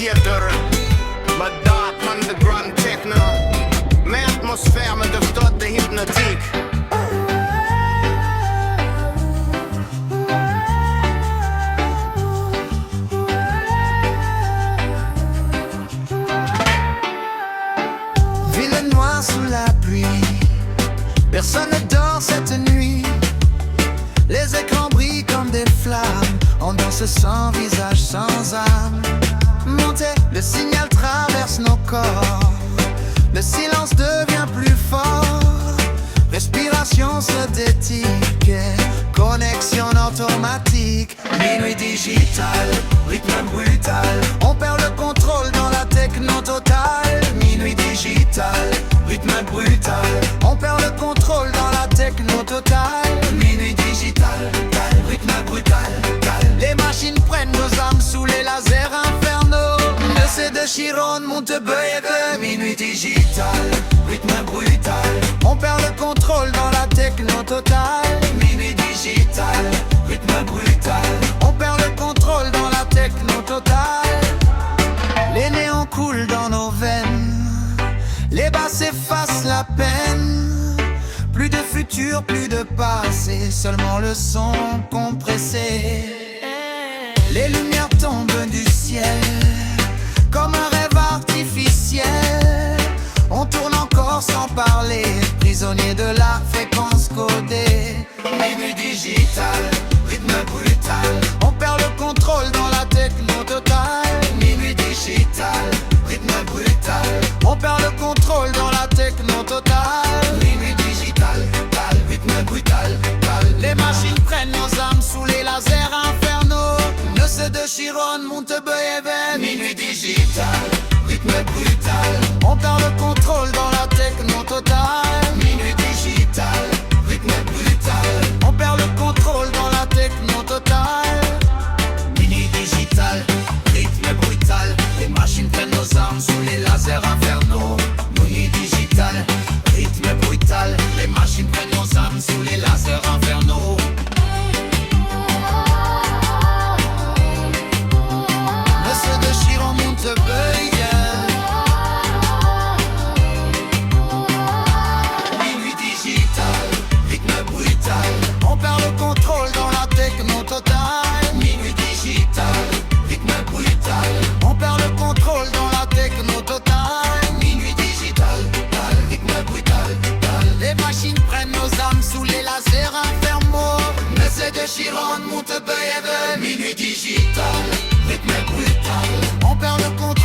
theater. Maar dark underground techno. Mijn atmosfäre met de stad de hypnotiek. Ville noire sous la pluie. Personne ne dort cette nuit. Les écrans brillent comme des flammes. On danse sans visage, sans âme. Montez, le signal traverse nos corps. Le silence devient plus fort. Respiration synthétique. Connexion automatique. Minuit digital, rythme brutal. On perd le contrôle dans la techno totale. Minuit digital, rythme brutal. On perd le contrôle dans la techno totale. Minuit digital, rythme brutal. Les machines prennent nos âmes sous les lasers infernaux. Le C de Chiron monte baby. Minuit digital, rythme brutal. On perd le contrôle dans la techno totale. Minuit digital, rythme brutal. On perd le contrôle dans la techno totale. Les néons coulent dans nos veines. Les basses effacent la peine. Plus de futur, plus de passé. Seulement le son compressé. Les lumières tombent du ciel comme un rêve artificiel. On tourne encore sans parler, prisonnier de la fréquence codée. Minuit digital, rythme brutal. On perd le contrôle dans la techno totale. Minuit digital, rythme brutal. On perd le contrôle dans la techno totale. Minuit digital, rythme brutal. Les machines prennent nos âmes sous les lasers infernaux. Le C de Chiron monte baby. Minuit digital, rythme brutal. On perd le contrôle dans la techno totale. Minuit digital, rythme brutal. On perd le contrôle dans la techno totale. Minuit digital, rythme brutal. Les machines prennent nos armes sous les lasers infernaux. Minuit digital, rythme brutal. Les machines prennent nos armes sous les lasers infernaux. Le C de Chiron monte baby. On perd le contrôle dans la techno totale. Minuit digital, rythme brutal. On perd le contrôle dans la techno totale. Minuit digital, rythme brutal. Les machines prennent nos âmes sous les lasers infernaux. Le C de Chiron monte baby. Minuit digital, rythme brutal. On perd le contrôle